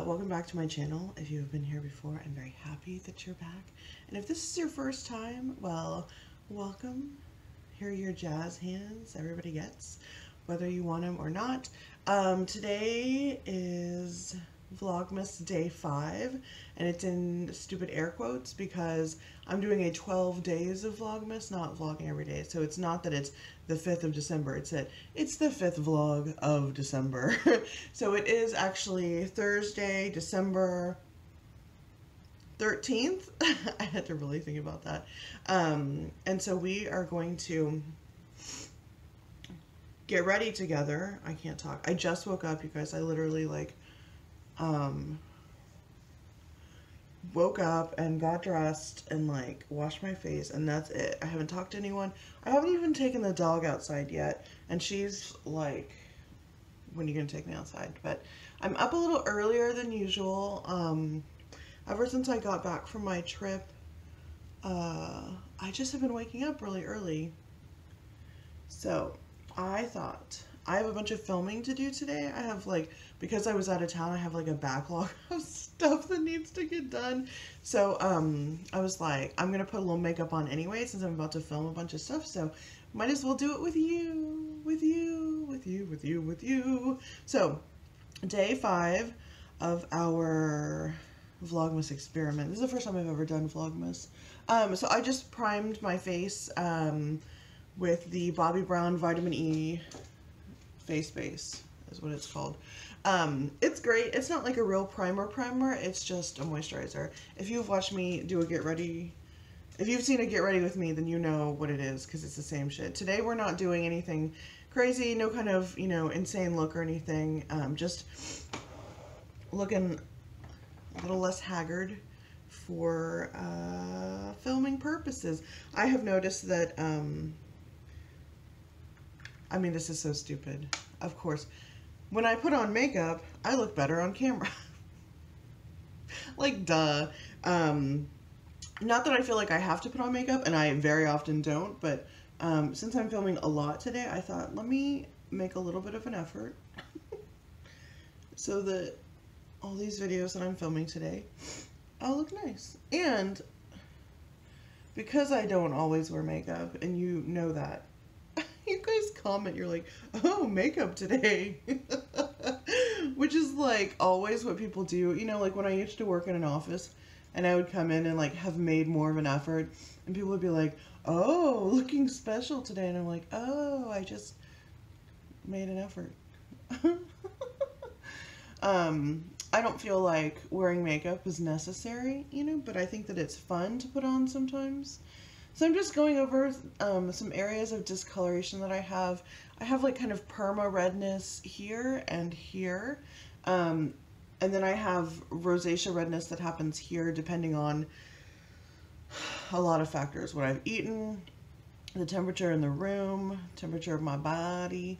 Welcome back to my channel. If you have been here before, I'm very happy that you're back. And if this is your first time, well, welcome. Here are your jazz hands everybody gets, whether you want them or not. Today is Vlogmas Day 5, and it's in stupid air quotes because I'm doing a 12 days of Vlogmas, not vlogging every day. So it's not that it's the 5th of December, it's that it's the 5th vlog of December. So it is actually Thursday, December 13th. I had to really think about that. And so we are going to get ready together. I can't talk. I just woke up, you guys. I literally woke up and got dressed and washed my face, and that's it. I haven't talked to anyone. I haven't even taken the dog outside yet, and she's like, when are you gonna take me outside? But I'm up a little earlier than usual. Ever since I got back from my trip, I just have been waking up really early. So I thought, I have a bunch of filming to do today. I have because I was out of town, I have a backlog of stuff that needs to get done. So I was like, I'm gonna put a little makeup on anyway since I'm about to film a bunch of stuff, so might as well do it with you, with you. So day 5 of our Vlogmas experiment. This is the first time I've ever done Vlogmas. So I just primed my face with the Bobbi Brown Vitamin E face base is what it's called. It's great. It's not like a real primer, it's just a moisturizer. If you've watched me do a get ready, if you've seen a get ready with me, then you know what it is because it's the same shit. Today we're not doing anything crazy, no kind of, insane look or anything. Just looking a little less haggard for filming purposes. I have noticed that I mean, this is so stupid. Of course, when I put on makeup, I look better on camera. Duh. Not that I feel like I have to put on makeup, and I very often don't, but since I'm filming a lot today, I thought, let me make a little bit of an effort so that all these videos that I'm filming today, I'll look nice. And because I don't always wear makeup, and you know that, you guys comment, you're like, oh, makeup today. Which is always what people do. When I used to work in an office and I would come in and have made more of an effort, and people would be like, oh, looking special today. And I'm like, oh, I just made an effort. I don't feel like wearing makeup is necessary, but I think that it's fun to put on sometimes. So I'm just going over some areas of discoloration that I have. I have kind of perma redness here and here. And then I have rosacea redness that happens here depending on a lot of factors. What I've eaten, the temperature in the room, temperature of my body,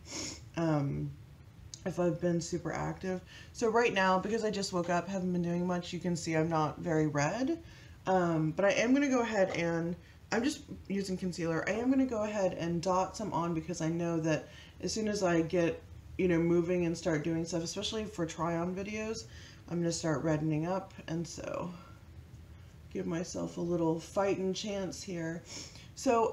if I've been super active. So right now, because I just woke up, haven't been doing much, you can see I'm not very red. But I am going to go ahead and I'm just using concealer. I am going to go ahead and dot some on because I know that as soon as I get, moving and start doing stuff, especially for try-on videos, I'm going to start reddening up. And so give myself a little fighting chance here. So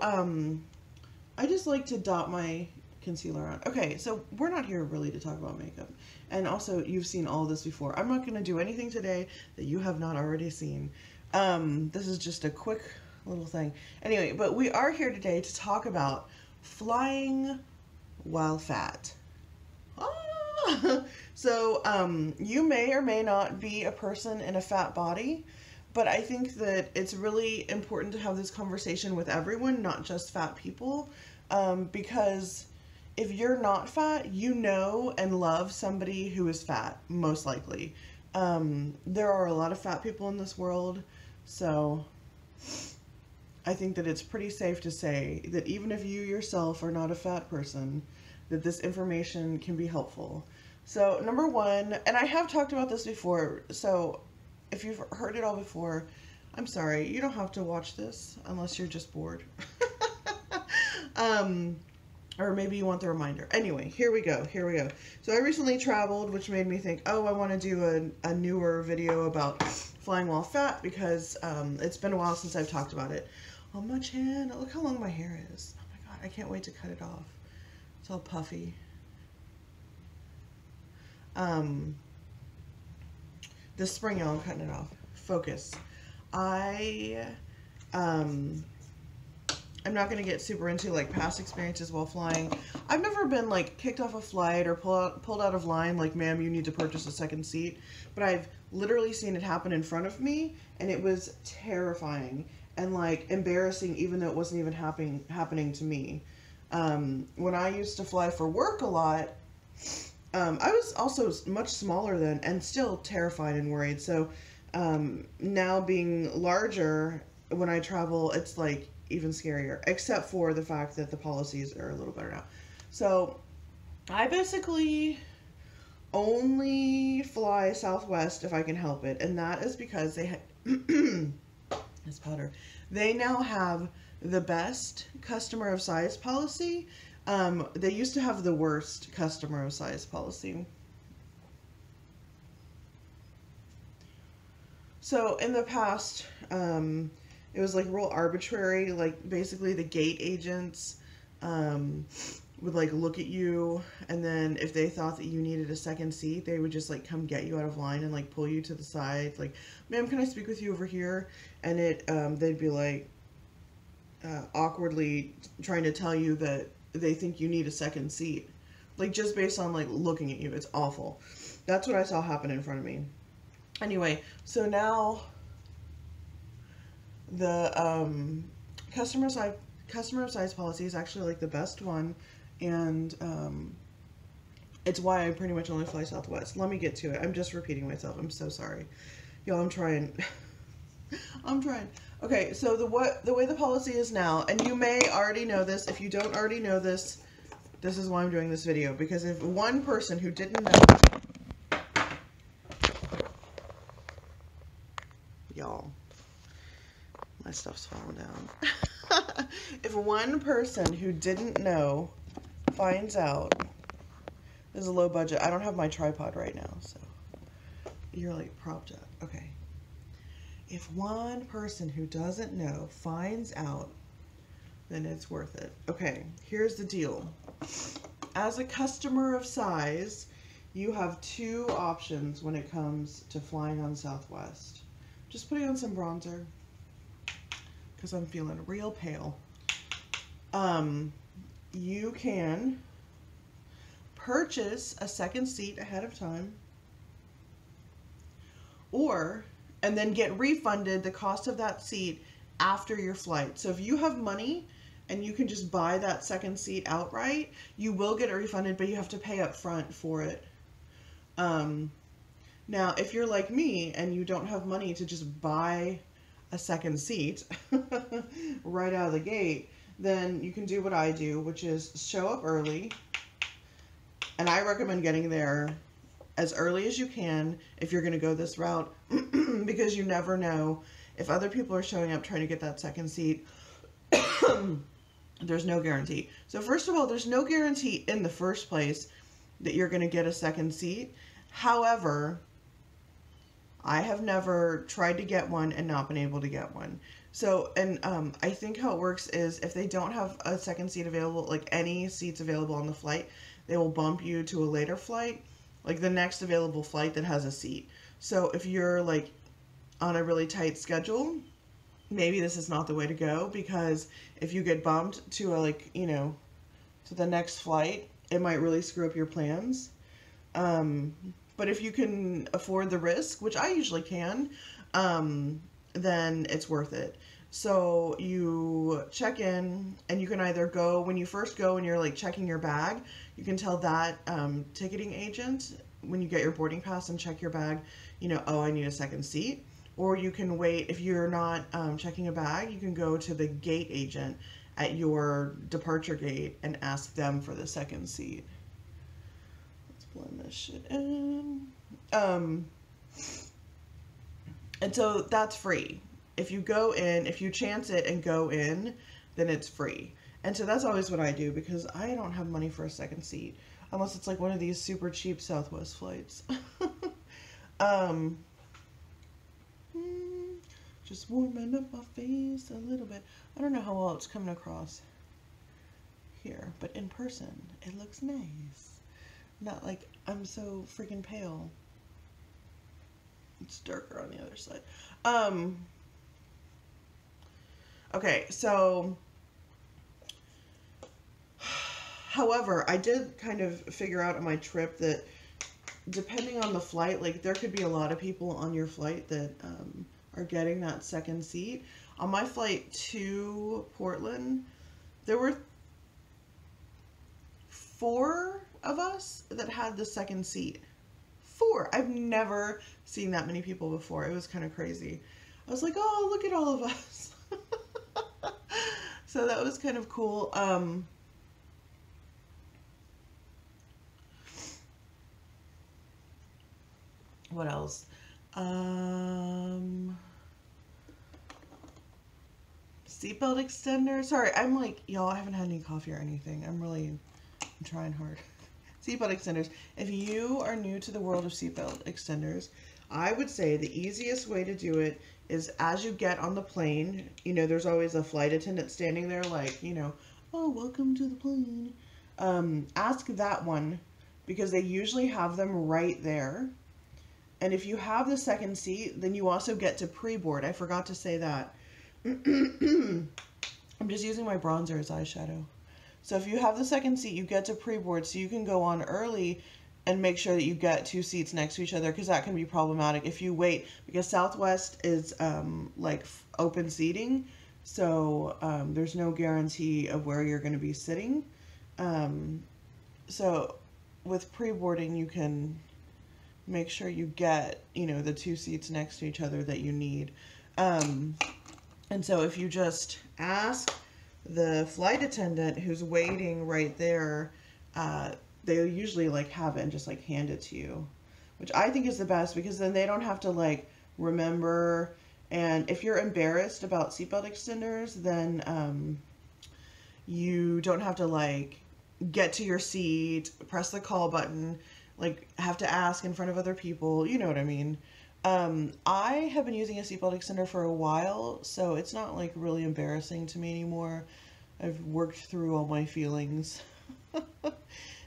I just like to dot my concealer on. Okay, so we're not here really to talk about makeup. And also, you've seen all this before. I'm not going to do anything today that you have not already seen. This is just a quick little thing. Anyway, but we are here today to talk about flying while fat. So you may or may not be a person in a fat body, but I think that it's really important to have this conversation with everyone, not just fat people, because if you're not fat, you know and love somebody who is fat, most likely. There are a lot of fat people in this world, so I think that it's pretty safe to say that even if you yourself are not a fat person, that this information can be helpful. So number one, and I have talked about this before, so if you've heard it all before, I'm sorry, you don't have to watch this unless you're just bored. Or maybe you want the reminder. Anyway, here we go. Here we go. So I recently traveled, which made me think, oh, I want to do a newer video about flying while fat because it's been a while since I've talked about it. On my chin, look how long my hair is. Oh my god, I can't wait to cut it off. It's all puffy. This spring, y'all, I'm cutting it off. Focus. I'm not going to get super into like past experiences while flying. I've never been like kicked off a flight or pulled out of line like, ma'am, you need to purchase a second seat. But I've literally seen it happen in front of me, and it was terrifying and like embarrassing, even though it wasn't even happening to me. When I used to fly for work a lot, I was also much smaller then and still terrified and worried. So now being larger, when I travel, it's like even scarier, except for the fact that the policies are a little better now. So I basically only fly Southwest if I can help it, and that is because they this powder, they now have the best customer of size policy. They used to have the worst customer of size policy. So in the past, it was like real arbitrary. Like basically the gate agents would like look at you, and then if they thought that you needed a second seat, they would just like come get you out of line and like pull you to the side. Like, ma'am, can I speak with you over here? And they'd be like awkwardly trying to tell you that they think you need a second seat, like just based on like looking at you. It's awful. That's what I saw happen in front of me. Anyway, so now the customer of size policy is actually like the best one, and it's why I pretty much only fly Southwest. Let me get to it. I'm just repeating myself. I'm so sorry, y'all. I'm trying. I'm trying. Okay, so the way the policy is now, and you may already know this. If you don't already know this, this is why I'm doing this video, because if one person who didn't know, y'all, my stuff's falling down. If one person who didn't know finds out, this is a low budget. I don't have my tripod right now, so you're like propped up. Okay. If one person who doesn't know finds out, then it's worth it. Okay, here's the deal. As a customer of size, you have two options when it comes to flying on Southwest. Just putting on some bronzer because I'm feeling real pale. You can purchase a second seat ahead of time, and then get refunded the cost of that seat after your flight. So if you have money and you can just buy that second seat outright, you will get it refunded, but you have to pay up front for it. Now, if you're like me and you don't have money to just buy a second seat right out of the gate, then you can do what I do, which is show up early. And I recommend getting there as early as you can if you're going to go this route, because you never know if other people are showing up trying to get that second seat. There's no guarantee. So first of all, there's no guarantee in the first place that you're going to get a second seat. However, I have never tried to get one and not been able to get one. So, and I think how it works is if they don't have a second seat available, like any seats available on the flight, they will bump you to a later flight, like the next available flight that has a seat. So if you're like on a really tight schedule, maybe this is not the way to go, because if you get bumped to to the next flight, it might really screw up your plans. But if you can afford the risk, which I usually can, then it's worth it. So you check in, and you can either go, when you first go and you're like checking your bag, you can tell that ticketing agent when you get your boarding pass and check your bag, oh, I need a second seat. Or you can wait, if you're not checking a bag, you can go to the gate agent at your departure gate and ask them for the second seat. Let's blend this shit in. And so that's free. If you go in, if you chance it and go in, then it's free. And so that's always what I do, because I don't have money for a second seat unless it's like one of these super cheap Southwest flights. um, just warming up my face a little bit. I don't know how well it's coming across here, but in person it looks nice. Not like I'm so freaking pale. It's darker on the other side. Okay, so however, I did kind of figure out on my trip that depending on the flight, like there could be a lot of people on your flight that are getting that second seat. On my flight to Portland, there were 4 of us that had the second seat. 4. I've never seen that many people before. It was kind of crazy. I was like, oh, look at all of us. So that was kind of cool. What else? Seatbelt extender. Sorry, I'm like, y'all, I haven't had any coffee or anything. I'm trying hard. Seatbelt extenders. If you are new to the world of seatbelt extenders, I would say the easiest way to do it is as you get on the plane, you know, there's always a flight attendant standing there like, you know, oh, welcome to the plane. Ask that one, because they usually have them right there. And if you have the second seat, then you also get to pre-board. I forgot to say that. I'm just using my bronzer as eyeshadow. So if you have the second seat, you get to pre-board, so you can go on early and make sure that you get 2 seats next to each other, because that can be problematic if you wait, because Southwest is like open seating, so there's no guarantee of where you're going to be sitting. So with pre-boarding, you can make sure you get, you know, the 2 seats next to each other that you need. And so if you just ask the flight attendant who's waiting right there, they'll usually like have it and just like hand it to you, which I think is the best, because then they don't have to like remember. And if you're embarrassed about seatbelt extenders, then you don't have to like get to your seat, press the call button, like have to ask in front of other people, you know what I mean. I have been using a seatbelt extender for a while, so it's not like really embarrassing to me anymore. I've worked through all my feelings.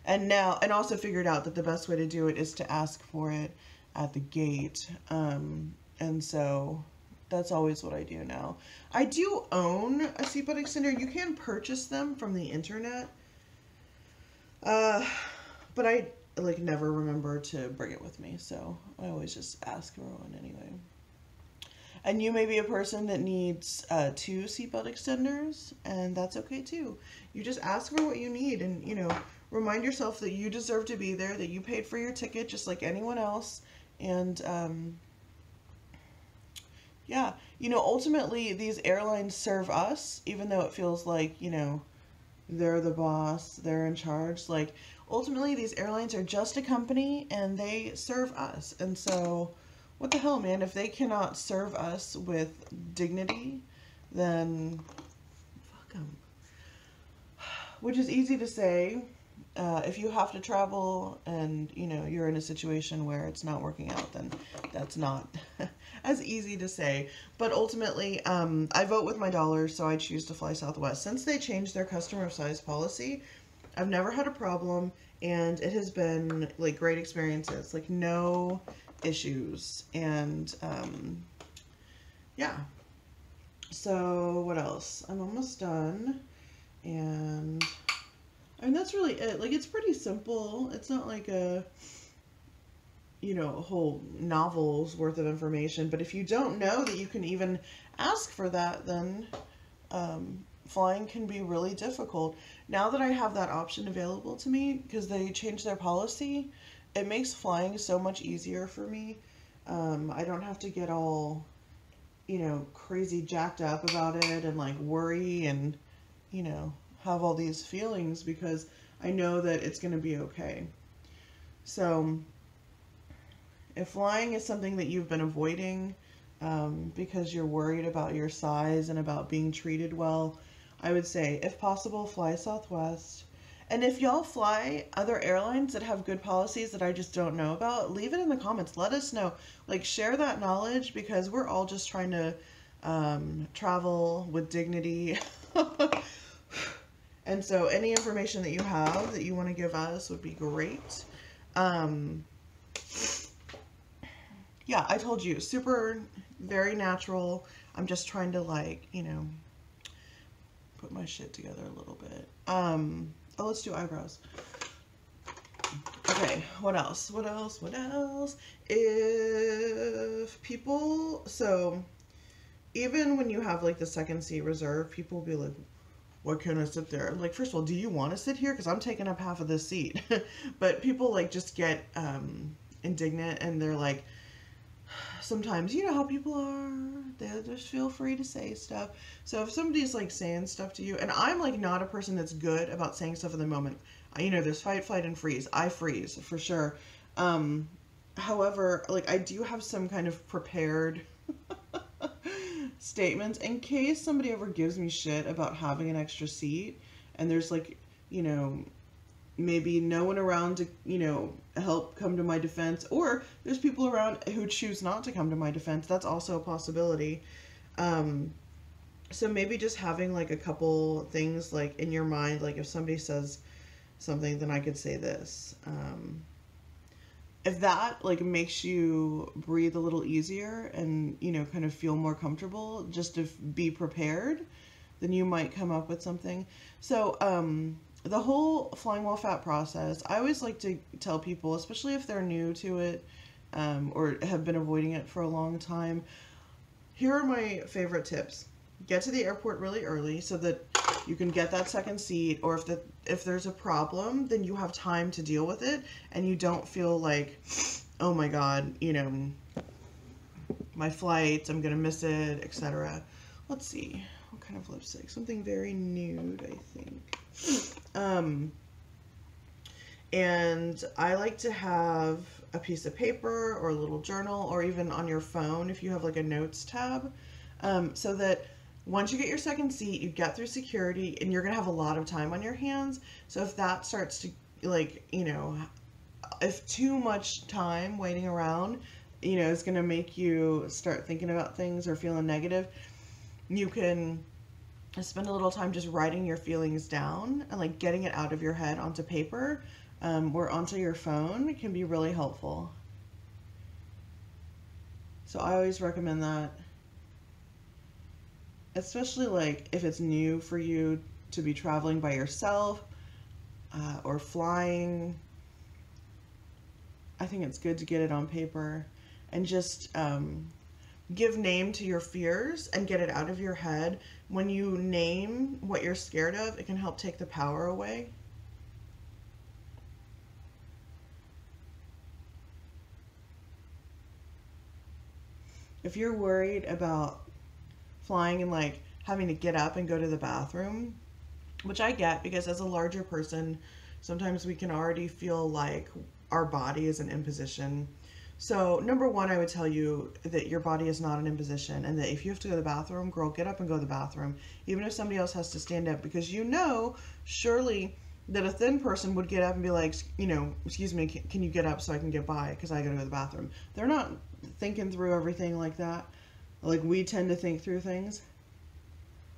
And also figured out that the best way to do it is to ask for it at the gate. And so that's always what I do now. I do own a seatbelt extender. You can purchase them from the internet. But I like never remember to bring it with me, so I always just ask for one anyway. And you may be a person that needs 2 seatbelt extenders, and that's okay too. You just ask for what you need, and you know, remind yourself that you deserve to be there, that you paid for your ticket just like anyone else. And yeah, you know, ultimately these airlines serve us, even though it feels like, you know, they're the boss, they're in charge. Like, ultimately these airlines are just a company and they serve us. And so what the hell, man, if they cannot serve us with dignity, then fuck them. Which is easy to say if you have to travel and, you know, you're in a situation where it's not working out, then that's not as easy to say. But ultimately, I vote with my dollars, so I choose to fly Southwest. Since they changed their customer size policy, I've never had a problem, and it has been like great experiences, like no issues. And yeah, so what else? I'm almost done, and I mean, that's really it. Like, it's pretty simple. It's not like a, you know, a whole novel's worth of information. But if you don't know that you can even ask for that, then flying can be really difficult. Now that I have that option available to me, because they changed their policy, it makes flying so much easier for me. I don't have to get all, you know, crazy jacked up about it and like worry and, you know, have all these feelings, because I know that it's going to be okay. So if flying is something that you've been avoiding because you're worried about your size and about being treated well, I would say, if possible, fly Southwest. And if y'all fly other airlines that have good policies that I just don't know about, leave it in the comments. Let us know. Like, share that knowledge, because we're all just trying to travel with dignity. And so any information that you have that you want to give us would be great. Yeah, I told you, super, very natural. I'm just trying to, like, you know, put my shit together a little bit. Oh, let's do eyebrows. Okay, what else? What else? What else? If people, so even when you have like the second seat reserved, people will be like, why can't I sit there? Like, first of all, do you want to sit here? Because I'm taking up half of this seat. But people like just get indignant, and they're like, sometimes, you know how people are, they just feel free to say stuff. So if somebody's like saying stuff to you, and I'm like not a person that's good about saying stuff in the moment. You know, there's fight, flight, and freeze. I freeze for sure. However, like I do have some kind of prepared statements in case somebody ever gives me shit about having an extra seat, and there's like, you know, maybe no one around to, you know, help come to my defense, or there's people around who choose not to come to my defense. That's also a possibility. So maybe just having like a couple things like in your mind, like if somebody says something, then I could say this. If that like makes you breathe a little easier and, you know, kind of feel more comfortable, just to be prepared, then you might come up with something. So, the whole flying while fat process, I always like to tell people, especially if they're new to it, or have been avoiding it for a long time, here are my favorite tips. Get to the airport really early so that you can get that second seat, or if there's a problem, then you have time to deal with it, and you don't feel like, oh my god, you know, my flight, I'm gonna miss it, etc. Let's see, what kind of lipstick? Something very nude, I think. And I like to have a piece of paper or a little journal, or even on your phone if you have like a notes tab, so that once you get your second seat, you get through security, and you're gonna have a lot of time on your hands. So if that starts to, like, you know, if too much time waiting around, you know, is gonna make you start thinking about things or feeling negative, you can spend a little time just writing your feelings down and like getting it out of your head onto paper, or onto your phone. It can be really helpful. So I always recommend that, especially like if it's new for you to be traveling by yourself, or flying. I think it's good to get it on paper and just give name to your fears and get it out of your head. When you name what you're scared of, it can help take the power away. If you're worried about flying and like having to get up and go to the bathroom, which I get, because as a larger person, sometimes we can already feel like our body is an imposition. So number one, I would tell you that your body is not an imposition, and that if you have to go to the bathroom, girl, get up and go to the bathroom, even if somebody else has to stand up, because you know, surely that a thin person would get up and be like, you know, excuse me, can you get up so I can get by because I gotta go to the bathroom. They're not thinking through everything like that, like we tend to think through things.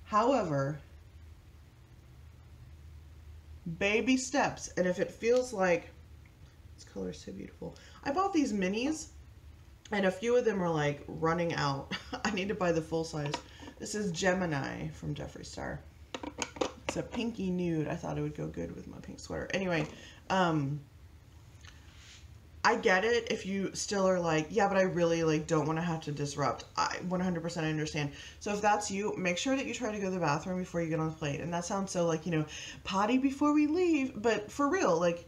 However, baby steps, and if it feels like, this color is so beautiful. I bought these minis, and a few of them are like running out. I need to buy the full size. This is Gemini from Jeffree Star. It's a pinky nude. I thought it would go good with my pink sweater. Anyway, I get it if you still are like, yeah, but I really like don't want to have to disrupt. I 100% understand. So if that's you, make sure that you try to go to the bathroom before you get on the plane. And that sounds so like, you know, potty before we leave, but for real, like,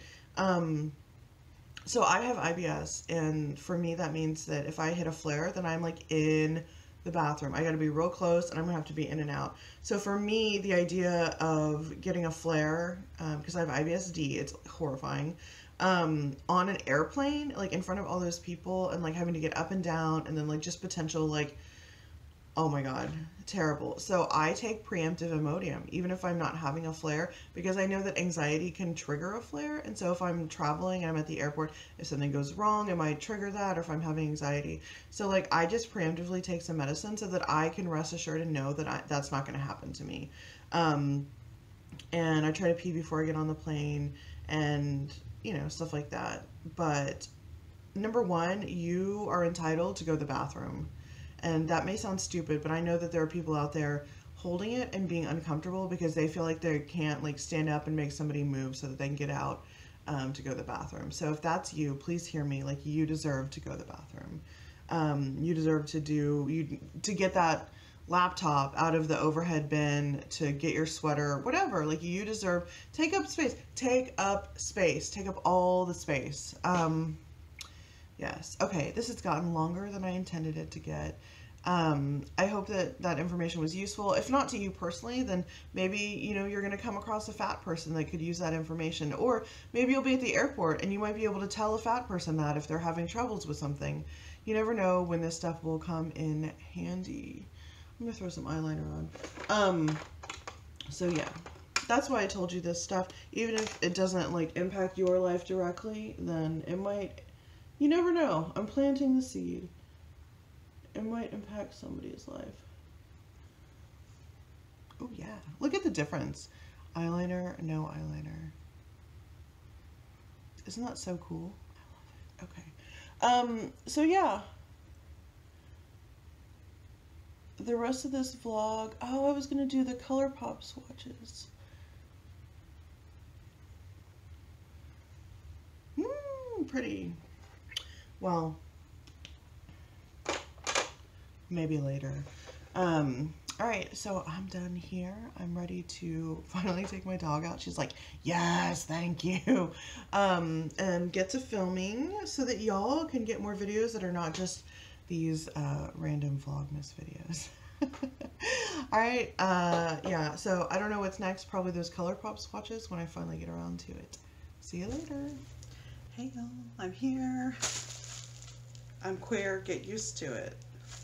so I have IBS, and for me that means that if I hit a flare, then I'm like in the bathroom. I gotta be real close, and I'm gonna have to be in and out. So for me, the idea of getting a flare, because I have IBS-D, it's horrifying, on an airplane, like in front of all those people, and like having to get up and down, and then like just potential like Oh my god, terrible. So I take preemptive Imodium, even if I'm not having a flare, because I know that anxiety can trigger a flare. And so if I'm traveling, I'm at the airport, if something goes wrong, it might trigger that, or if I'm having anxiety. So like I just preemptively take some medicine so that I can rest assured and know that that's not going to happen to me. And I try to pee before I get on the plane and, you know, stuff like that. But number one, you are entitled to go to the bathroom. And that may sound stupid, but I know that there are people out there holding it and being uncomfortable because they feel like they can't like stand up and make somebody move so that they can get out to go to the bathroom. So if that's you, please hear me. Like, you deserve to go to the bathroom. You deserve to get that laptop out of the overhead bin, to get your sweater, whatever. Like, you deserve, take up space, take up all the space. Yes. Okay, this has gotten longer than I intended it to get. I hope that that information was useful. If not to you personally, then maybe, you know, you're going to come across a fat person that could use that information. Or maybe you'll be at the airport and you might be able to tell a fat person that if they're having troubles with something. You never know when this stuff will come in handy. I'm going to throw some eyeliner on. So yeah, that's why I told you this stuff. Even if it doesn't like impact your life directly, then it might. You never know. I'm planting the seed. It might impact somebody's life. Oh yeah. Look at the difference. Eyeliner, no eyeliner. Isn't that so cool? I love it. Okay. So yeah. The rest of this vlog. Oh, I was going to do the ColourPop swatches. Pretty. Well, maybe later. Alright, so I'm done here. I'm ready to finally take my dog out. She's like, yes, thank you. And get to filming so that y'all can get more videos that are not just these random Vlogmas videos. Alright, yeah, so I don't know what's next. Probably those ColourPop swatches when I finally get around to it. See you later. Hey y'all, I'm here. I'm queer, get used to it.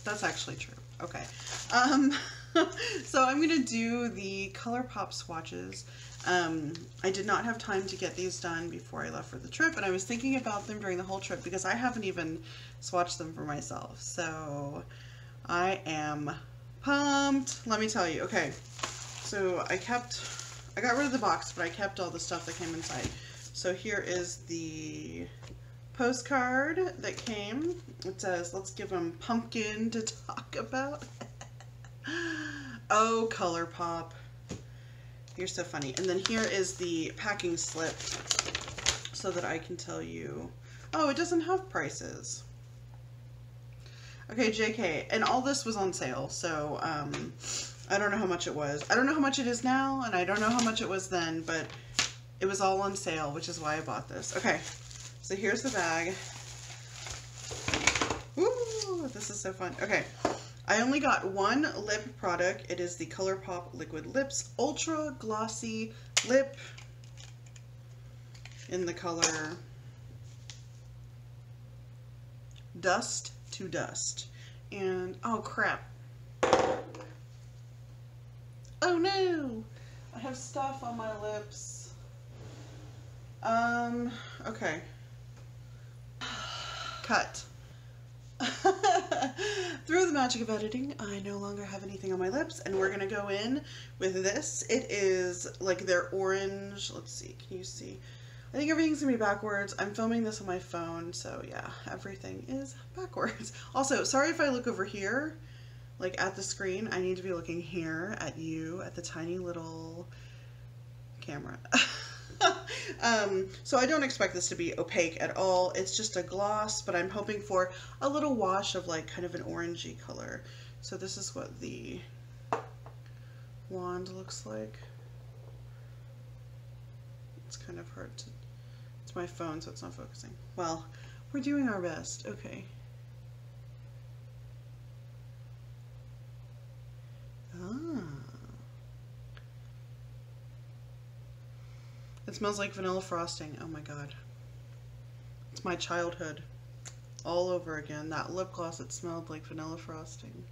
That's actually true. Okay. So I'm going to do the ColourPop swatches. I did not have time to get these done before I left for the trip, and I was thinking about them during the whole trip because I haven't even swatched them for myself. So I am pumped. Let me tell you. Okay. So I got rid of the box, but I kept all the stuff that came inside. So here is the postcard that came. It says, let's give them pumpkin to talk about. Oh, ColourPop. You're so funny. And then here is the packing slip so that I can tell you. Oh, it doesn't have prices. Okay, JK. And all this was on sale, so I don't know how much it was. I don't know how much it is now, and I don't know how much it was then, but it was all on sale, which is why I bought this. Okay. So here's the bag. Woo! This is so fun. Okay. I only got one lip product. It is the ColourPop Liquid Lips Ultra Glossy Lip in the color Dust to Dust. And, oh crap. Oh no! I have stuff on my lips. Okay. Cut. Through the magic of editing, I no longer have anything on my lips, and we're gonna go in with this. It is like their orange. Let's see, can you see? I think everything's gonna be backwards. I'm filming this on my phone, so yeah, everything is backwards. Also, sorry if I look over here, like at the screen. I need to be looking here at you, at the tiny little camera. So I don't expect this to be opaque at all. It's just a gloss, but I'm hoping for a little wash of like kind of an orangey color. So this is what the wand looks like. It's kind of hard to, it's my phone, so it's not focusing. Well, we're doing our best. Okay. Ah. It smells like vanilla frosting. Oh my god. It's my childhood all over again. That lip gloss, it smelled like vanilla frosting.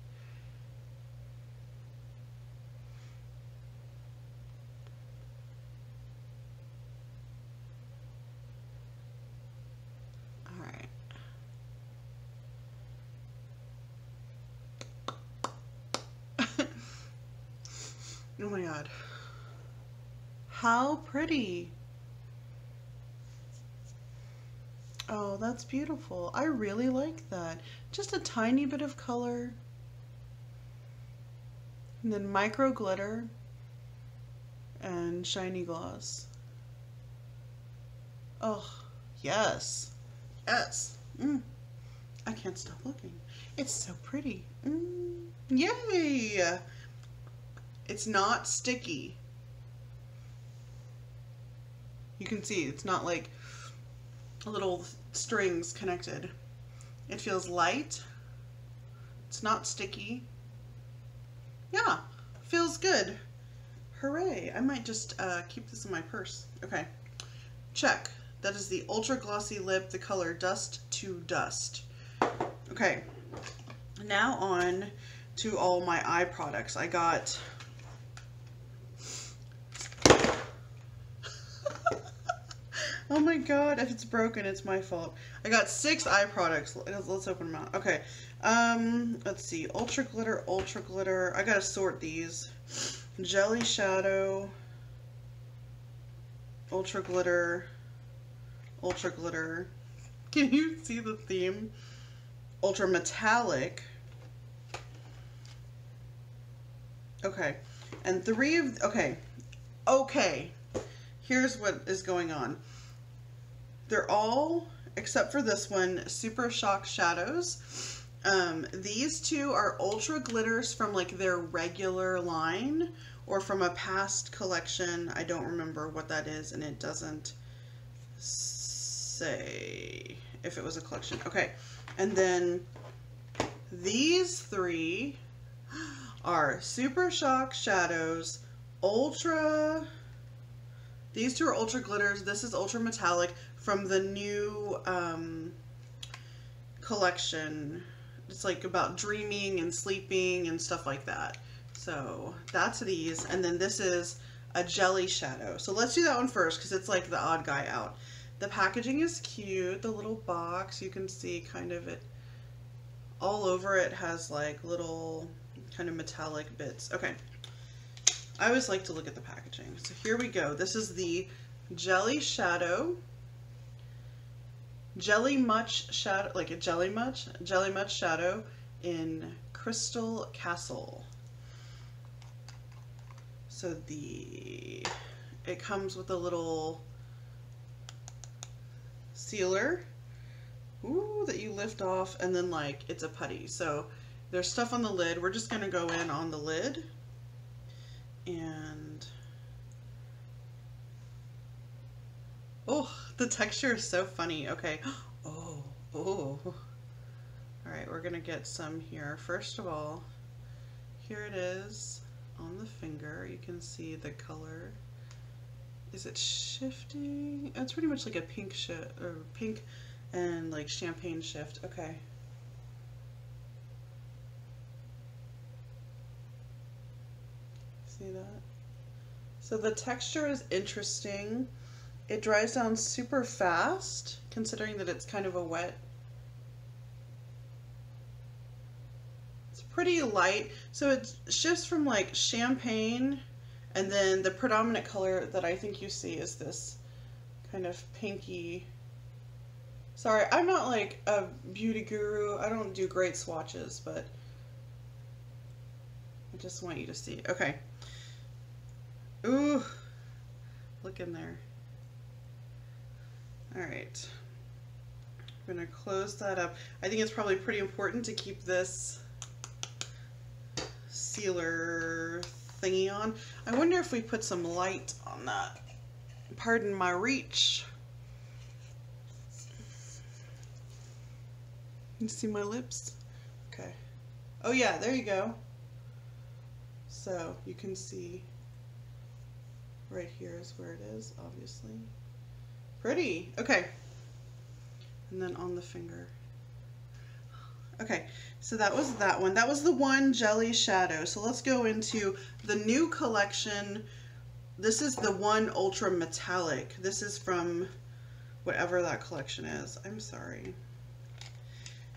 Oh my god. How pretty. Oh, that's beautiful. I really like that. Just a tiny bit of color. And then micro glitter and shiny gloss. Oh, yes. Yes. I can't stop looking. It's so pretty. Yay! It's not sticky. You can see it's not like little strings connected. It feels light. It's not sticky. Yeah, feels good. Hooray. I might just keep this in my purse. Okay, check. That is the Ultra Glossy Lip, the color Dust to Dust. Okay, now on to all my eye products. I got oh my god, if it's broken, it's my fault. I got 6 eye products. Let's open them out. Okay, let's see. Ultra Glitter, Ultra Glitter. I gotta sort these. Jelly Shadow, Ultra Glitter, Ultra Glitter. Can you see the theme? Ultra Metallic. Okay, and 3 of, okay, here's what is going on. They're all, except for this one, Super Shock Shadows. These 2 are Ultra Glitters from like their regular line or from a past collection. I don't remember what that is, and it doesn't say if it was a collection. Okay, and then these 3 are Super Shock Shadows, Ultra, these 2 are Ultra Glitters, this is Ultra Metallic from the new collection. It's like about dreaming and sleeping and stuff like that. So that's these, and then this is a Jelly Shadow. So let's do that one first because it's like the odd guy out. The packaging is cute, the little box, you can see kind of it all over it has like little kind of metallic bits. Okay, I always like to look at the packaging. So here we go. This is the Jelly Shadow. Jelly Much Shadow, like a Jelly Much Shadow in Crystal Castle. So it comes with a little sealer, ooh, that you lift off, and then like it's a putty. So there's stuff on the lid. We're just gonna go in on the lid, and oh, the texture is so funny. Okay, oh, all right, we're gonna get some here. First of all, here it is on the finger. You can see the color. Is it shifting? It's pretty much like a pink shift, or pink and like champagne shift. Okay. See that? So the texture is interesting. It dries down super fast, considering that it's kind of a wet. It's pretty light. So it shifts from like champagne, and then the predominant color that I think you see is this kind of pinky. Sorry, I'm not like a beauty guru. I don't do great swatches, but I just want you to see. Okay. Ooh, look in there. All right. I'm gonna close that up. I think it's probably pretty important to keep this sealer thingy on. I wonder if we put some light on that. Pardon my reach. You see my lips? Okay. Oh yeah, there you go. So you can see right here is where it is, obviously. Pretty. Okay. And then on the finger. Okay, so that was that one. That was the one Jelly Shadow. So let's go into the new collection. This is the one Ultra Metallic. This is from whatever that collection is. I'm sorry.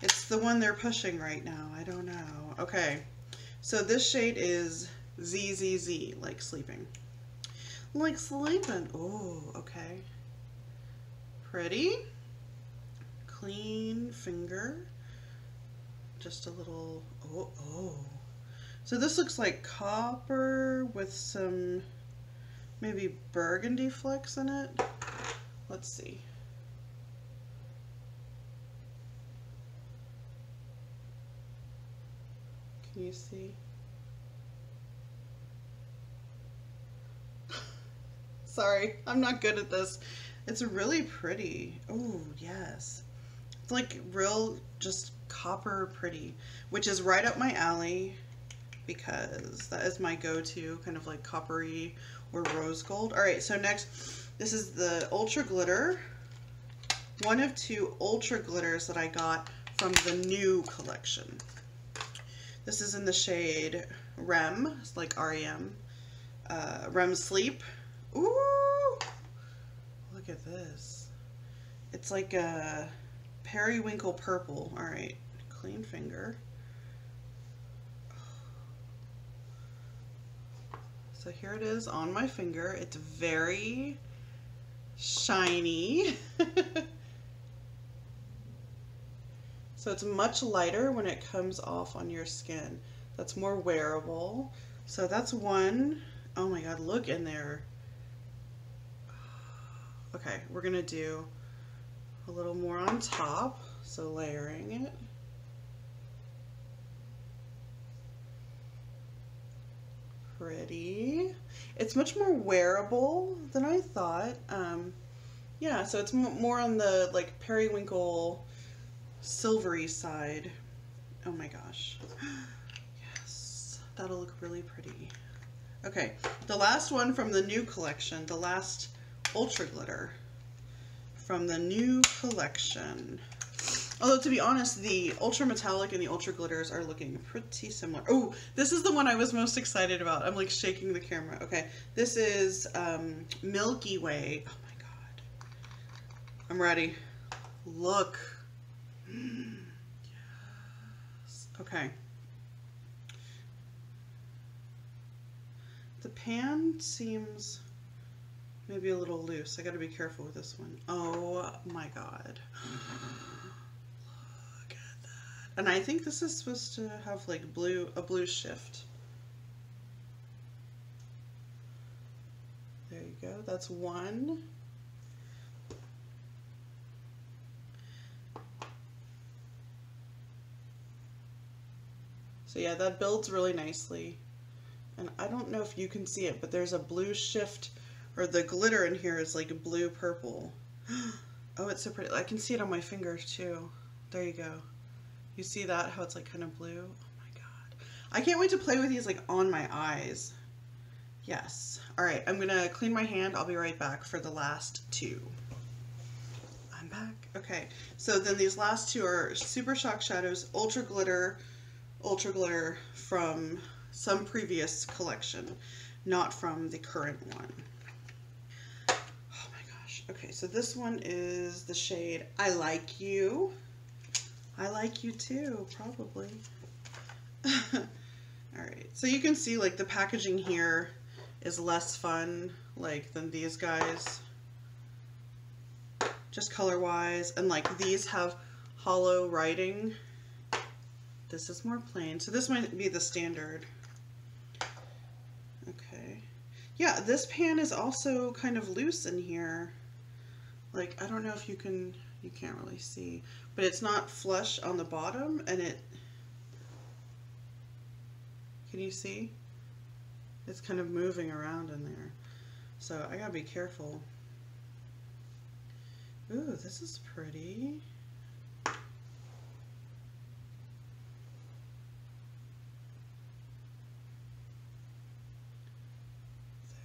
It's the one they're pushing right now. I don't know. Okay, so this shade is Z, like sleeping. Like sleeping. Oh, okay. Pretty. Clean finger. Just a little, oh. So this looks like copper with some maybe burgundy flecks in it. Let's see. Can you see? Sorry, I'm not good at this. It's really pretty. Oh, yes. It's like real, just copper pretty, which is right up my alley because that is my go-to, kind of like coppery or rose gold. All right, so next, this is the Ultra Glitter. One of 2 Ultra Glitters that I got from the new collection. This is in the shade REM, it's like REM, REM Sleep. Ooh, look at this. It's like a periwinkle purple. All right, clean finger. So here it is on my finger. It's very shiny. So it's much lighter when it comes off on your skin. That's more wearable. So that's one. Oh my God, look in there. Okay, we're gonna do a little more on top. So layering it. Pretty. It's much more wearable than I thought. Yeah, so it's more on the like periwinkle silvery side. Oh my gosh. Yes, that'll look really pretty. Okay, the last one from the new collection, the last Ultra Glitter from the new collection. Although to be honest, the Ultra Metallic and the Ultra Glitters are looking pretty similar. Oh, this is the one I was most excited about. I'm like shaking the camera. Okay, this is Milky Way. Oh my God. I'm ready. Look. Yes. Okay. The pan seems maybe a little loose. I gotta be careful with this one. Oh my God. Look at that. And I think this is supposed to have like a blue shift. There you go. That's one. So yeah, that builds really nicely. And I don't know if you can see it, but there's a blue shift, or the glitter in here is like blue purple. Oh, it's so pretty. I can see it on my fingers too. There you go. You see that, how it's like kind of blue? Oh my God. I can't wait to play with these like on my eyes. Yes. All right, I'm gonna clean my hand. I'll be right back for the last 2. I'm back. Okay, so then these last 2 are Super Shock Shadows Ultra Glitter from some previous collection, not from the current one. Oh my gosh. Okay, so this one is the shade I Like You. I like you too, probably. Alright, so you can see like the packaging here is less fun like than these guys, just color wise, and like these have hollow writing. This is more plain, so this might be the standard. Okay. Yeah, this pan is also kind of loose in here. Like, I don't know if you can't really see, but it's not flush on the bottom, and can you see? It's kind of moving around in there. So I gotta be careful. Ooh, this is pretty.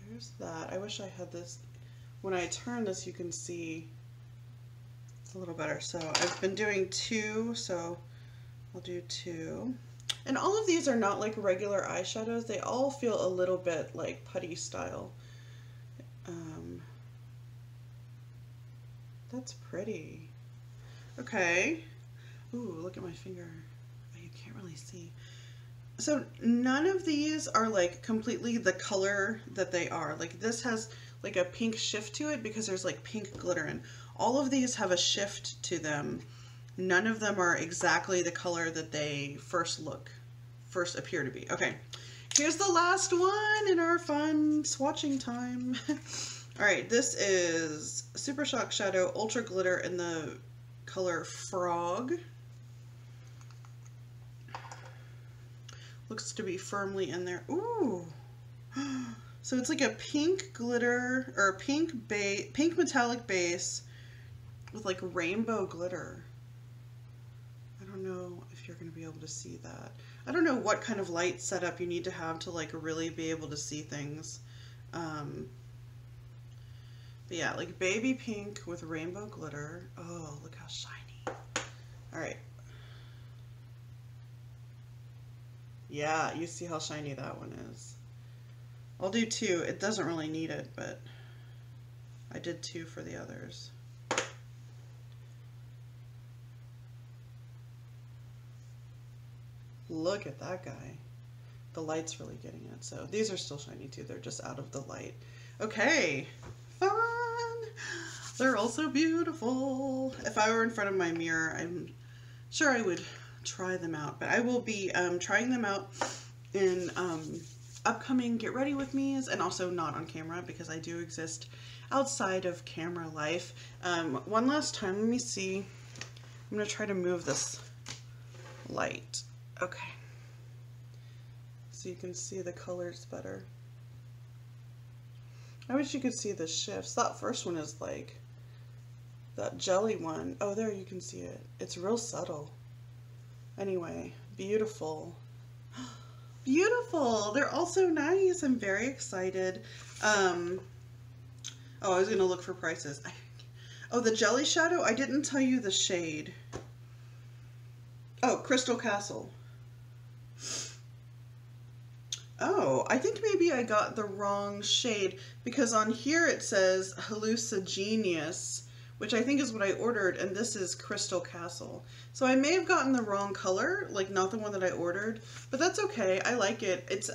There's that. I wish I had this. When I turn this, you can see it's a little better. So I've been doing 2, so I'll do 2. And all of these are not like regular eyeshadows. They all feel a little bit like putty style. That's pretty. Okay. Ooh, look at my finger. Oh, you can't really see. So none of these are like completely the color that they are. Like this has like a pink shift to it because there's like pink glitter in. All of these have a shift to them. None of them are exactly the color that they first appear to be. Okay, here's the last one in our fun swatching time. All right, this is Super Shock Shadow Ultra Glitter in the color Frog. Looks to be firmly in there. Ooh. So it's like a pink glitter, or a pink metallic base with like rainbow glitter. I don't know if you're going to be able to see that. I don't know what kind of light setup you need to have to like really be able to see things. But yeah, like baby pink with rainbow glitter. Oh, look how shiny. All right. Yeah, you see how shiny that one is. I'll do 2. It doesn't really need it, but I did 2 for the others. Look at that guy. The light's really getting it. So these are still shiny too. They're just out of the light. Okay, fun. They're also beautiful. If I were in front of my mirror, I'm sure I would try them out, but I will be trying them out in upcoming Get Ready With Me's, and also not on camera because I do exist outside of camera life. One last time, let me see. I'm gonna try to move this light. Okay, so you can see the colors better. I wish you could see the shifts. That first one is like that jelly one. Oh, there you can see it. It's real subtle. Anyway, beautiful. Beautiful. They're all so nice. I'm very excited. Oh, I was going to look for prices. Oh, the jelly shadow, I didn't tell you the shade. Oh, Crystal Castle. Oh, I think maybe I got the wrong shade because on here it says Hallucigenius, which I think is what I ordered, and this is Crystal Castle. So I may have gotten the wrong color, like not the one that I ordered, but that's okay. I like it. It's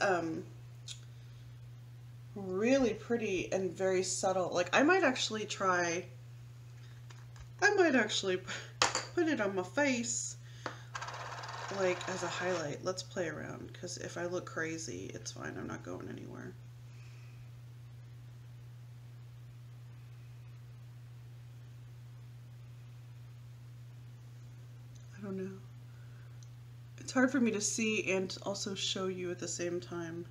really pretty and very subtle. Like I might actually put it on my face, like as a highlight. Let's play around, because if I look crazy, it's fine. I'm not going anywhere. I don't know. It's hard for me to see and also show you at the same time.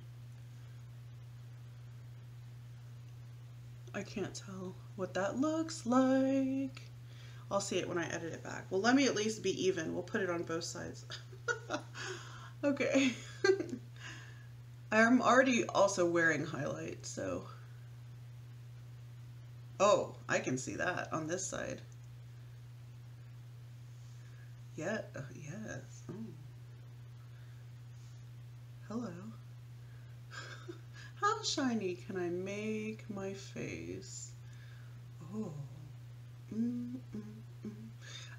I can't tell what that looks like. I'll see it when I edit it back. Well, let me at least be even. We'll put it on both sides. Okay. I'm already also wearing highlight, so. Oh, I can see that on this side. Yeah, yes. Oh. Hello. How shiny can I make my face? Oh.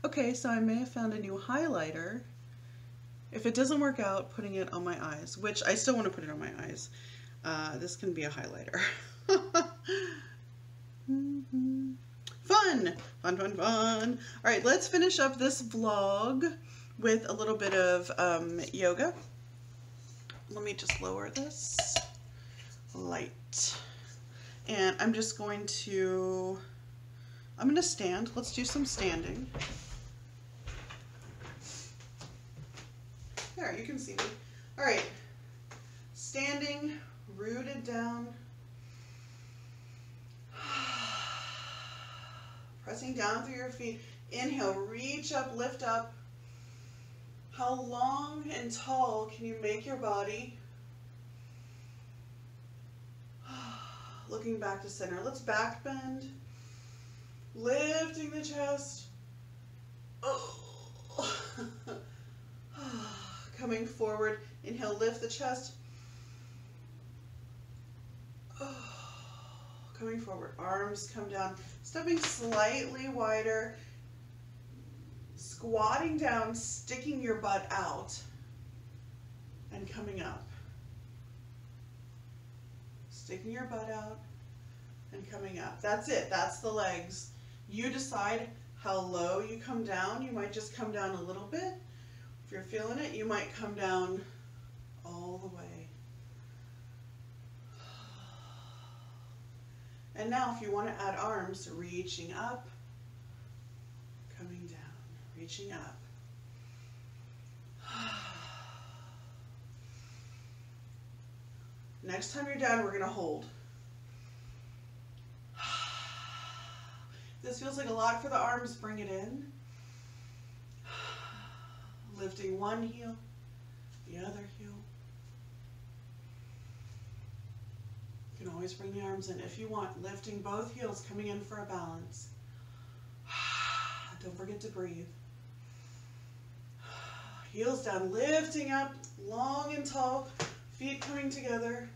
Okay, so I may have found a new highlighter. If it doesn't work out, putting it on my eyes, which I still want to put it on my eyes. This can be a highlighter. Fun! Fun, fun, fun. All right, let's finish up this vlog with a little bit of yoga. Let me just lower this light. And I'm just going to, I'm going to stand. Let's do some standing. There, you can see me. All right, standing, rooted down. Pressing down through your feet. Inhale, reach up, lift up. How long and tall can you make your body? Looking back to center. Let's back bend. Lifting the chest. Oh. Coming forward. Inhale, lift the chest. Oh. Coming forward, arms come down, stepping slightly wider, squatting down, sticking your butt out, and coming up. Sticking your butt out and coming up. That's it. That's the legs. You decide how low you come down. You might just come down a little bit. If you're feeling it, you might come down all the way. And now if you want to add arms, reaching up, coming down, reaching up. Next time you're done, we're going to hold. This feels like a lot for the arms. Bring it in. Lifting one heel, the other heel. You can always bring the arms in if you want. Lifting both heels, coming in for a balance. Don't forget to breathe. Heels down, lifting up, long and tall, feet coming together.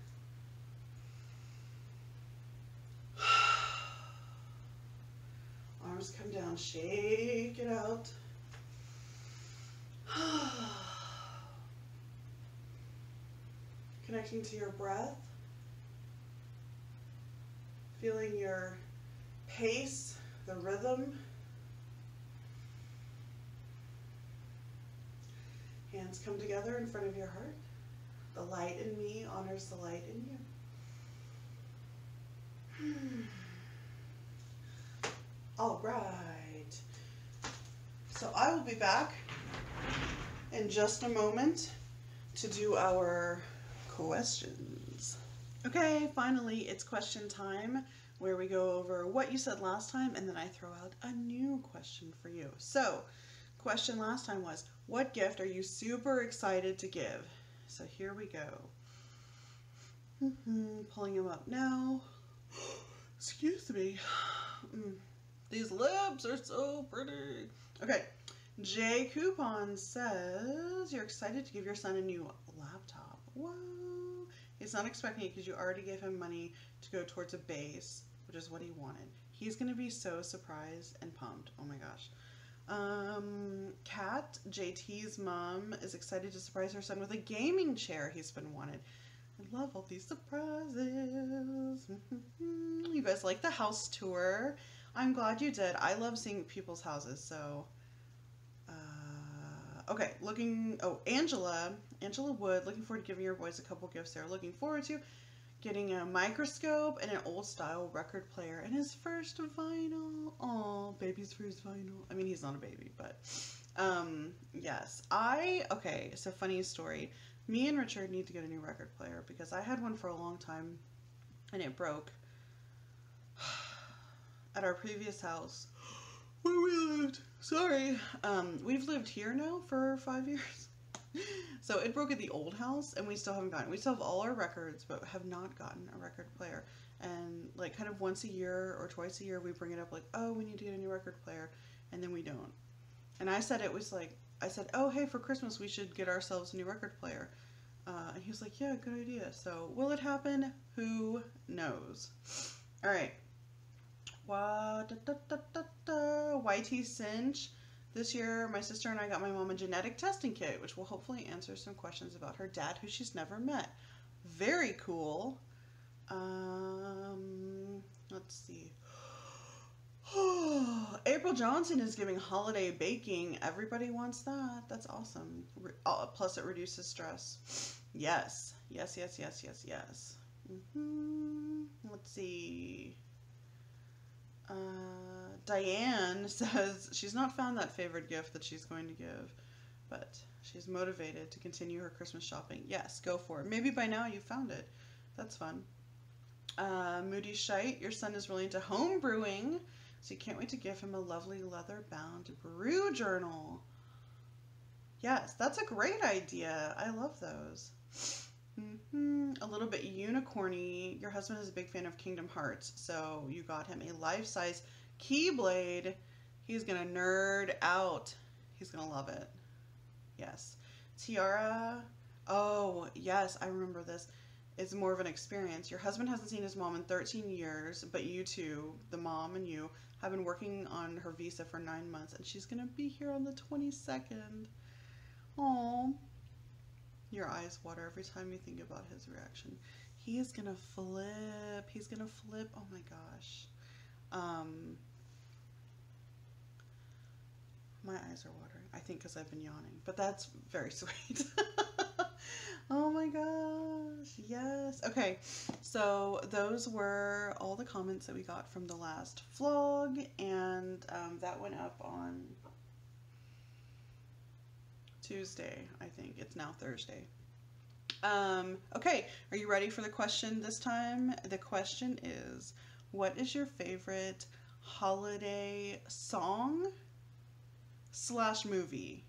Arms come down, shake it out. Connecting to your breath. Feeling your pace, the rhythm. Hands come together in front of your heart. The light in me honors the light in you. All right. So I will be back in just a moment to do our questions. Okay, finally it's question time, where we go over what you said last time and then I throw out a new question for you. So, question last time was, what gift are you super excited to give? So here we go. Pulling them up now. Excuse me. These lips are so pretty. Okay, J Coupon says you're excited to give your son a new laptop. Whoa. He's not expecting it because you already gave him money to go towards a base, which is what he wanted. He's going to be so surprised and pumped. Oh my gosh. Kat, JT's mom, is excited to surprise her son with a gaming chair he's been wanted. I love all these surprises. You guys like the house tour? I'm glad you did. I love seeing people's houses, so... okay, Angela Wood, looking forward to giving your boys a couple gifts they're looking forward to. Getting a microscope and an old style record player and his first vinyl. Aw, baby's first vinyl. I mean, he's not a baby, but yes. Okay, so funny story. Me and Richard need to get a new record player because I had one for a long time and it broke at our previous house where we lived. Sorry. We've lived here now for 5 years. So it broke at the old house and we still haven't gotten it. We still have all our records but have not gotten a record player. And like kind of once a year or twice a year we bring it up like, oh, we need to get a new record player, and then we don't. And I said, oh, hey, for Christmas we should get ourselves a new record player. And he was like, yeah, good idea. So will it happen? Who knows? All right. YT Cinch. This year, my sister and I got my mom a genetic testing kit, which will hopefully answer some questions about her dad, who she's never met. Very cool. Let's see. April Johnson is giving holiday baking. Everybody wants that. That's awesome. Plus, it reduces stress. Yes. Yes, yes, yes, yes, yes. Let's see. Diane says she's not found that favorite gift that she's going to give, but she's motivated to continue her Christmas shopping. Yes, go for it. Maybe by now you found it. That's fun. Moody Shite, your son is really into home brewing, so you can't wait to give him a lovely leather-bound brew journal. Yes, that's a great idea. I love those. A little bit unicorny. Your husband is a big fan of Kingdom Hearts, so you got him a life-size Keyblade. He's gonna nerd out. He's gonna love it. Yes. Tiara. Oh, yes, I remember this. It's more of an experience. Your husband hasn't seen his mom in 13 years, but you two, the mom and you, have been working on her visa for 9 months, and she's gonna be here on the 22nd. Aww. Your eyes water every time you think about his reaction. He is gonna flip. He's gonna flip. Oh my gosh. My eyes are watering. I think because I've been yawning, but that's very sweet. Oh my gosh. Yes. Okay. So those were all the comments that we got from the last vlog, and that went up on Tuesday, I think. It's now Thursday. Okay, are you ready for the question this time? The question is, what is your favorite holiday song / movie?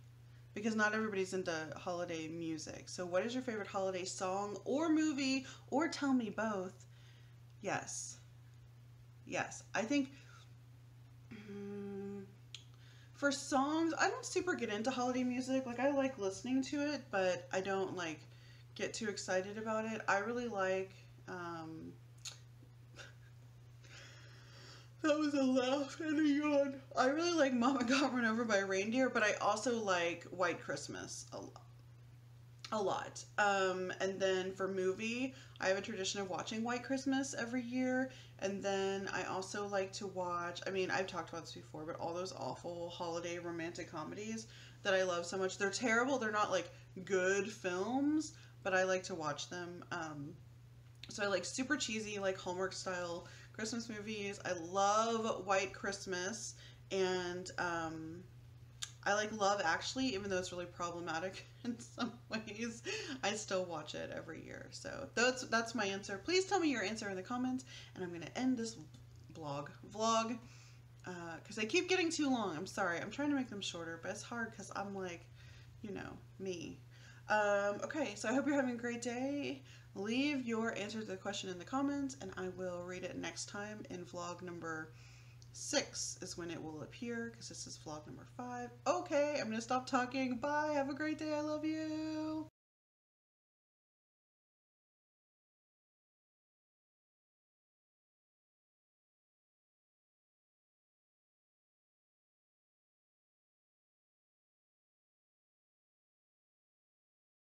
Because not everybody's into holiday music. So what is your favorite holiday song or movie, or tell me both? Yes. Yes. I think for songs, I don't super get into holiday music. Like, I like listening to it, but I don't like get too excited about it. I really like that was a laugh and a yawn. I really like Mama Got Run Over by a Reindeer, but I also like White Christmas a lot. And then for movie, I have a tradition of watching White Christmas every year. And then I also like to watch, I mean, I've talked about this before, but all those awful holiday romantic comedies that I love so much. They're terrible. They're not like good films, but I like to watch them. So I like super cheesy, like Hallmark style Christmas movies. I love White Christmas, and I like Love Actually, even though it's really problematic in some ways. I still watch it every year. So that's my answer. Please tell me your answer in the comments, and I'm gonna end this vlog because they keep getting too long. I'm sorry. I'm trying to make them shorter, but it's hard because I'm like, you know, me. Okay, so I hope you're having a great day. Leave your answer to the question in the comments, and I will read it next time in vlog number 6 is when it will appear, because this is vlog number 5. Okay, I'm going to stop talking. Bye. Have a great day. I love you.